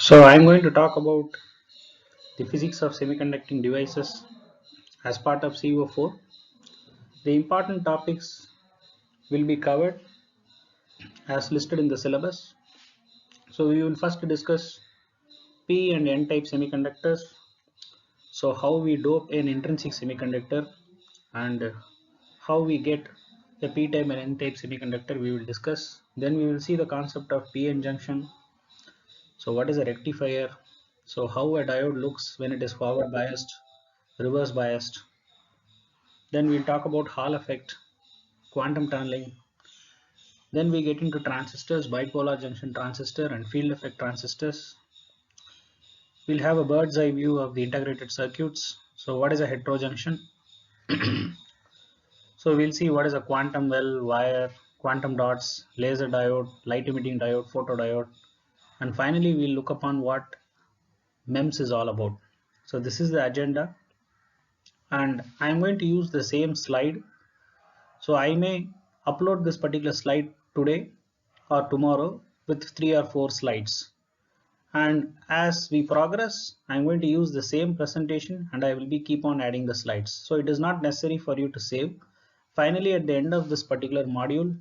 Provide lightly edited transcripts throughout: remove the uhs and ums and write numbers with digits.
So I'm going to talk about the physics of semiconducting devices as part of CO4. The important topics will be covered as listed in the syllabus. So we will first discuss P and N type semiconductors. So how we dope an intrinsic semiconductor and how we get a P type and N type semiconductor we will discuss. Then we will see the concept of PN junction. So what is a rectifier? So how a diode looks when it is forward biased, reverse biased. Then we'll talk about Hall effect, quantum tunneling. Then we get into transistors, bipolar junction transistor and field effect transistors. We'll have a bird's eye view of the integrated circuits. So what is a heterojunction? So we'll see what is a quantum well, wire, quantum dots, laser diode, light emitting diode, photodiode. And finally we'll look upon what MEMS is all about. So this is the agenda and I'm going to use the same slide. So I may upload this particular slide today or tomorrow with 3 or 4 slides. And as we progress, I'm going to use the same presentation and I will be keep on adding the slides. So it is not necessary for you to save. Finally, at the end of this particular module,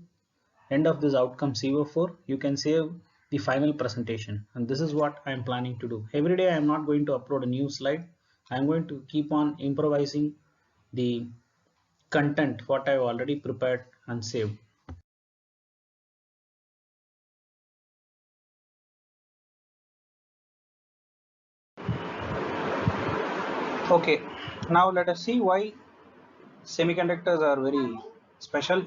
end of this outcome CO4, you can save the final presentation. And this is what I'm planning to do. Every day I'm not going to upload a new slide. I'm going to keep on improvising the content what I've already prepared and saved. Okay, now let us see why semiconductors are very special.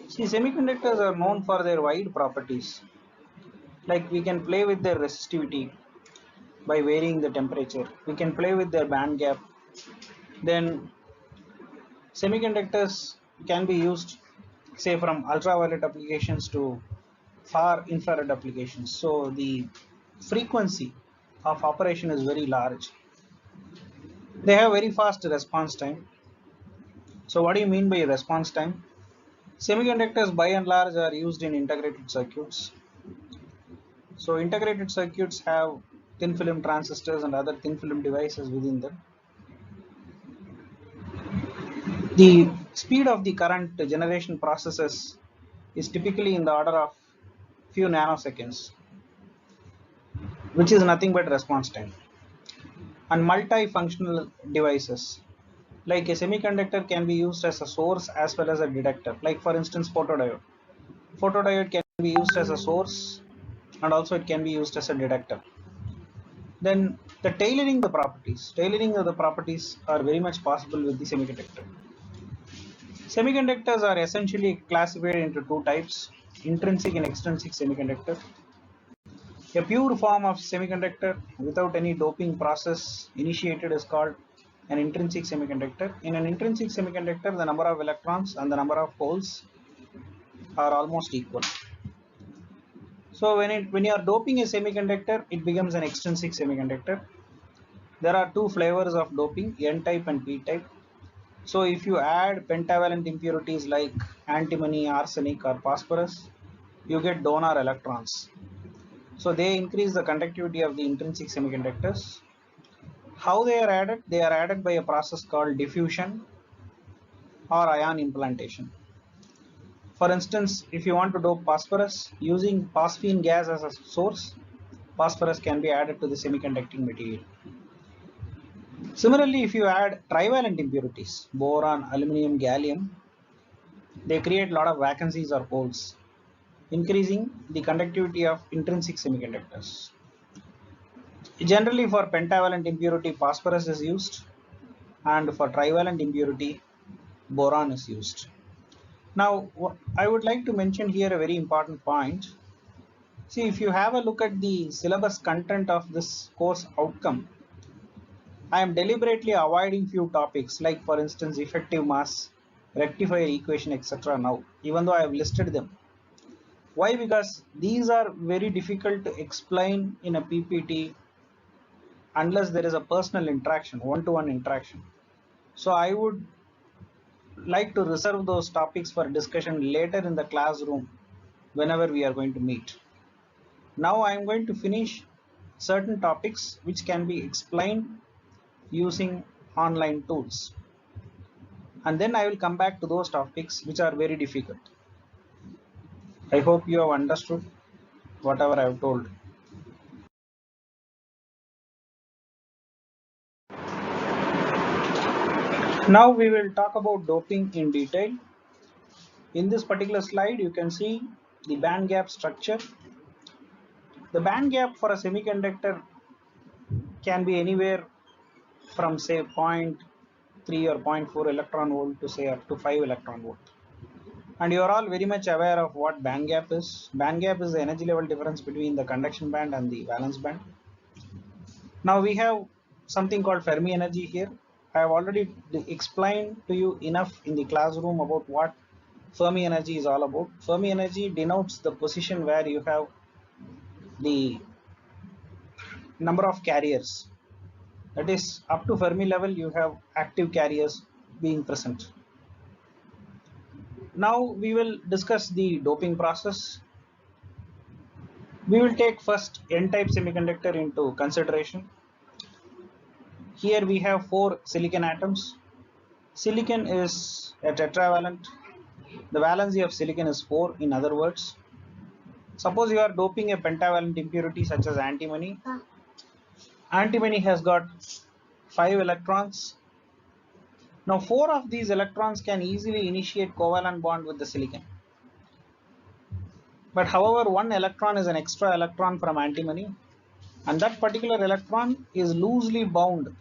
See, semiconductors are known for their wide properties. Like we can play with their resistivity by varying the temperature. We can play with their band gap. Then semiconductors can be used, say, from ultraviolet applications to far infrared applications. So the frequency of operation is very large. They have very fast response time. So what do you mean by response time? Semiconductors by and large are used in integrated circuits. So integrated circuits have thin film transistors and other thin film devices within them. The speed of the current generation processes is typically in the order of few nanoseconds, which is nothing but response time. And multifunctional devices, like a semiconductor can be used as a source as well as a detector. Like for instance, photodiode. Photodiode can be used as a source and also it can be used as a detector. Then the tailoring of the properties are very much possible with the semiconductor. Semiconductors are essentially classified into two types, intrinsic and extrinsic semiconductor. A pure form of semiconductor without any doping process initiated is called an intrinsic semiconductor. In an intrinsic semiconductor, the number of electrons and the number of holes are almost equal. So when you are doping a semiconductor, it becomes an extrinsic semiconductor. There are two flavors of doping, N-type and P-type. So if you add pentavalent impurities like antimony, arsenic or phosphorus, you get donor electrons. So they increase the conductivity of the intrinsic semiconductors. How they are added? They are added by a process called diffusion or ion implantation. For instance, if you want to dope phosphorus, using phosphine gas as a source, phosphorus can be added to the semiconducting material. Similarly, if you add trivalent impurities, boron, aluminum, gallium, they create a lot of vacancies or holes, increasing the conductivity of intrinsic semiconductors. Generally, for pentavalent impurity, phosphorus is used, and for trivalent impurity, boron is used. Now, I would like to mention here a very important point. See, if you have a look at the syllabus content of this course outcome, I am deliberately avoiding few topics like, for instance, effective mass, rectifier equation, etc. now, even though I have listed them. Why? Because these are very difficult to explain in a PPT unless there is a personal interaction, one-to-one interaction. So I would like to reserve those topics for discussion later in the classroom whenever we are going to meet. Now I am going to finish certain topics which can be explained using online tools, and then I will come back to those topics which are very difficult. I hope you have understood whatever I have told. Now we will talk about doping in detail. In this particular slide, you can see the band gap structure. The band gap for a semiconductor can be anywhere from say zero point 0.3 or zero point 0.4 electron volt to say up to 5 electron volt. And you are all very much aware of what band gap is. Band gap is the energy level difference between the conduction band and the valence band. Now we have something called Fermi energy here. I have already explained to you enough in the classroom about what Fermi energy is all about. Fermi energy denotes the position where you have the number of carriers. That is, up to Fermi level, you have active carriers being present. Now we will discuss the doping process. We will take first N-type semiconductor into consideration. Here we have 4 silicon atoms. Silicon is a tetravalent. The valency of silicon is 4, in other words. Suppose you are doping a pentavalent impurity such as antimony. Antimony has got 5 electrons. Now 4 of these electrons can easily initiate covalent bond with the silicon. But however, one electron is an extra electron from antimony, and that particular electron is loosely bound.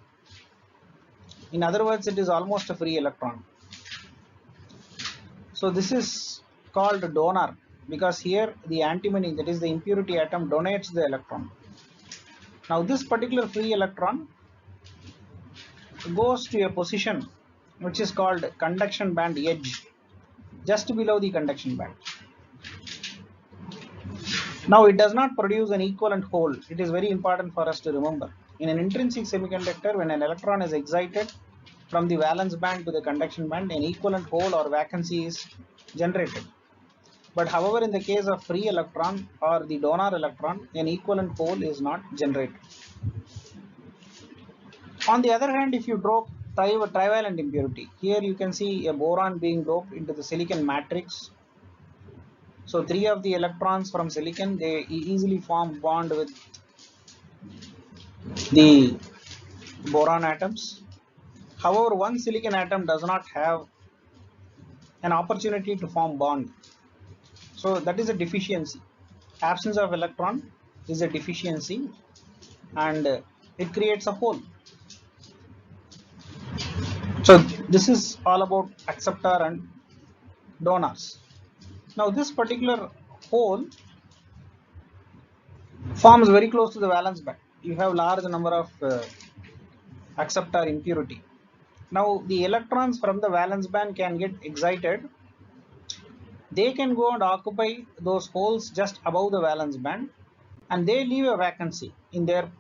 In other words, it is almost a free electron. So this is called donor, because here the antimony, that is the impurity atom, donates the electron. Now this particular free electron goes to a position which is called conduction band edge, just below the conduction band. Now it does not produce an equivalent hole. It is very important for us to remember. In an intrinsic semiconductor, when an electron is excited from the valence band to the conduction band, an equivalent hole or vacancy is generated. But however, in the case of free electron or the donor electron, an equivalent hole is not generated. On the other hand, if you drop trivalent impurity, here you can see a boron being doped into the silicon matrix. So 3 of the electrons from silicon, they easily form bond with the boron atoms. However, one silicon atom does not have an opportunity to form bond. So that is a deficiency. Absence of electron is a deficiency, and it creates a hole. So this is all about acceptor and donors. Now this particular hole forms very close to the valence band. You have large number of acceptor impurity. Now the electrons from the valence band can get excited. They can go and occupy those holes just above the valence band, and they leave a vacancy in their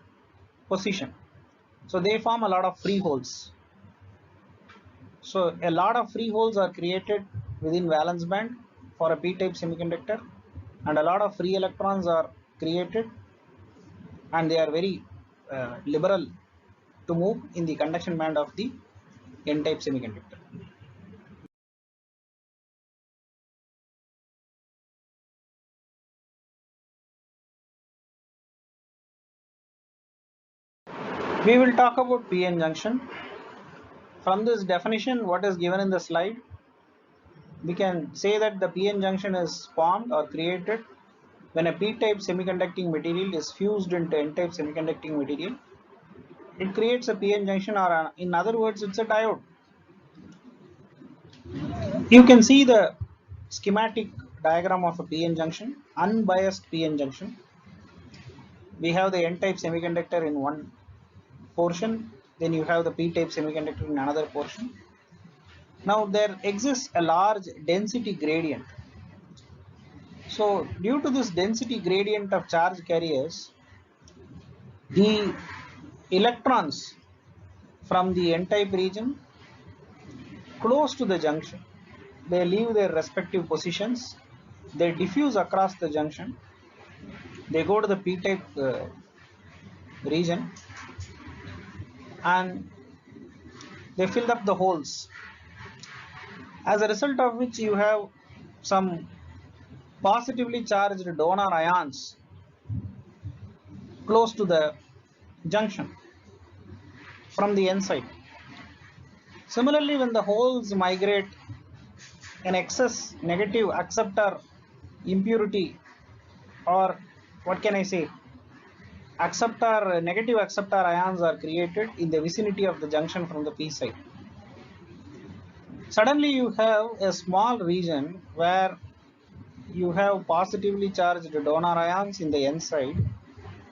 position. So they form a lot of free holes. So a lot of free holes are created within valence band for a p-type semiconductor, and a lot of free electrons are created, and they are very liberal to move in the conduction band of the N-type semiconductor. We will talk about p-n junction. From this definition, what is given in the slide, we can say that the p-n junction is formed or created when a p-type semiconducting material is fused into n-type semiconducting material. It creates a p-n junction, or in other words, it's a diode. You can see the schematic diagram of a p-n junction, unbiased p-n junction. We have the n-type semiconductor in one portion, then you have the p-type semiconductor in another portion. Now there exists a large density gradient. So due to this density gradient of charge carriers, the electrons from the n-type region close to the junction, they leave their respective positions, they diffuse across the junction, They go to the p-type region and they fill up the holes, as a result of which you have some positively charged donor ions close to the junction from the n side. Similarly, when the holes migrate, an excess negative acceptor impurity, or what can I say, negative acceptor ions are created in the vicinity of the junction from the p side. Suddenly you have a small region where you have positively charged donor ions in the n side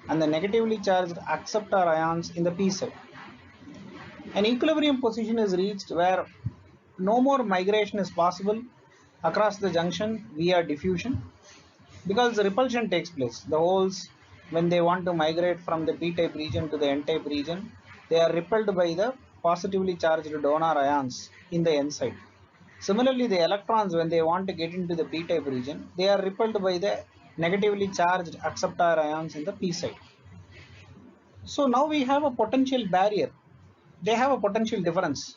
and the negatively charged acceptor ions in the p side. An equilibrium position is reached where no more migration is possible across the junction via diffusion, because the repulsion takes place. The holes, when they want to migrate from the p-type region to the n-type region, they are repelled by the positively charged donor ions in the n side. Similarly, the electrons, when they want to get into the p-type region, they are repelled by the negatively charged acceptor ions in the p side. So now we have a potential barrier. They have a potential difference,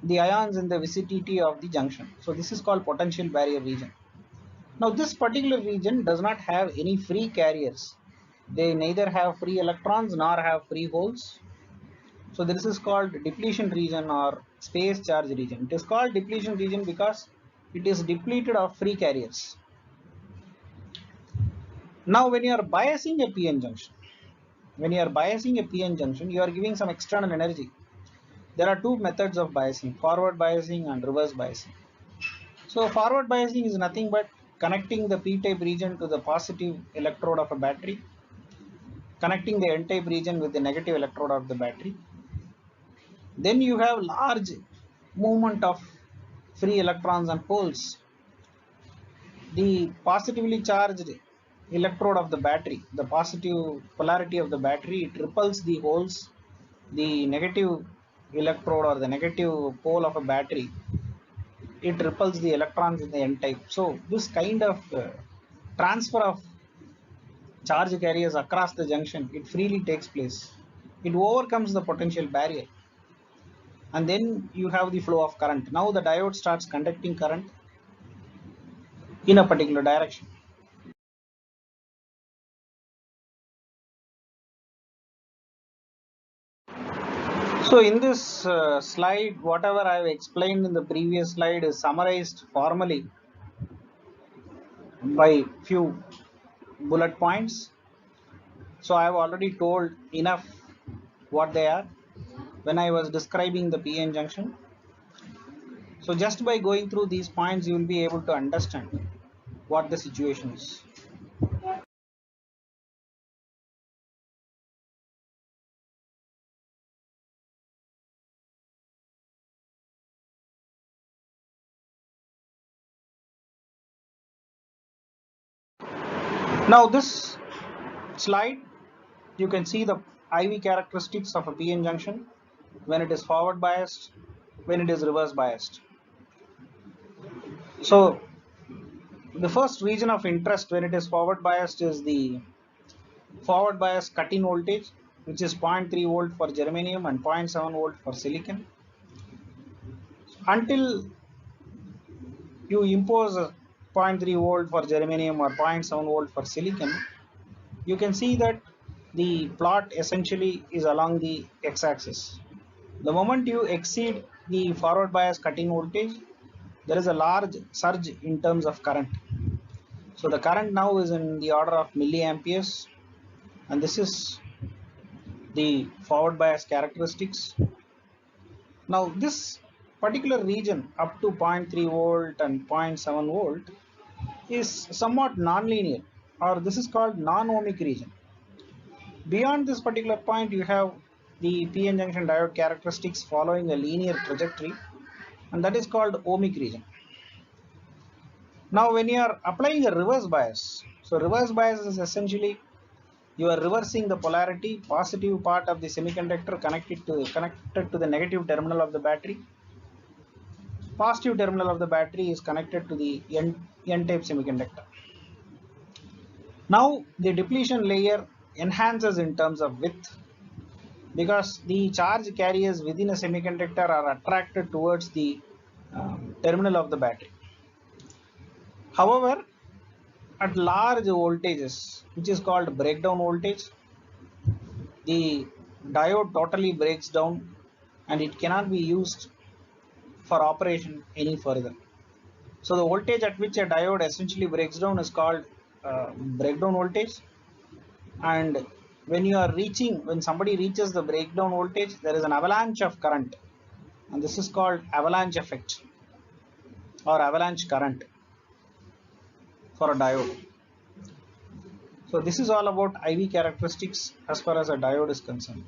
the ions in the vicinity of the junction. So this is called potential barrier region. Now this particular region does not have any free carriers. They neither have free electrons nor have free holes. So this is called depletion region or space charge region. It is called depletion region because it is depleted of free carriers. Now when you are biasing a PN junction, you are giving some external energy. There are two methods of biasing, forward biasing and reverse biasing. So forward biasing is nothing but connecting the p-type region to the positive electrode of a battery, connecting the n-type region with the negative electrode of the battery. Then you have large movement of free electrons and holes. The positively charged electrode of the battery, the positive polarity of the battery, it repels the holes. The negative electrode or the negative pole of a battery, it repels the electrons in the n-type. So this kind of transfer of charge carriers across the junction, it freely takes place. It overcomes the potential barrier. And then you have the flow of current. Now the diode starts conducting current in a particular direction. So in this slide, whatever I have explained in the previous slide is summarized formally by few bullet points. So I have already told enough what they are when I was describing the PN junction. So just by going through these points, you will be able to understand what the situation is. Now this slide, you can see the IV characteristics of a PN junction when it is forward biased, when it is reverse biased. So the first region of interest when it is forward biased is the forward bias cut-in voltage, which is 0.3 volt for germanium and 0.7 volt for silicon. Until you impose a 0.3 volt for germanium or 0.7 volt for silicon, you can see that the plot essentially is along the x-axis. The moment you exceed the forward bias cut-in voltage, there is a large surge in terms of current. So the current now is in the order of milliamperes, and this is the forward bias characteristics. Now this particular region up to 0.3 volt and 0.7 volt is somewhat non-linear, or this is called non-ohmic region. Beyond this particular point, you have the PN junction diode characteristics following a linear trajectory, and that is called ohmic region. Now when you are applying a reverse bias, so reverse bias is essentially you are reversing the polarity. Positive part of the semiconductor connected to the negative terminal of the battery. Positive terminal of the battery is connected to the n-type semiconductor. Now the depletion layer enhances in terms of width because the charge carriers within a semiconductor are attracted towards the terminal of the battery. However, at large voltages, which is called breakdown voltage, the diode totally breaks down and it cannot be used for operation any further. So the voltage at which a diode essentially breaks down is called breakdown voltage. And when somebody reaches the breakdown voltage, there is an avalanche of current, and this is called avalanche effect or avalanche current for a diode. So this is all about IV characteristics as far as a diode is concerned.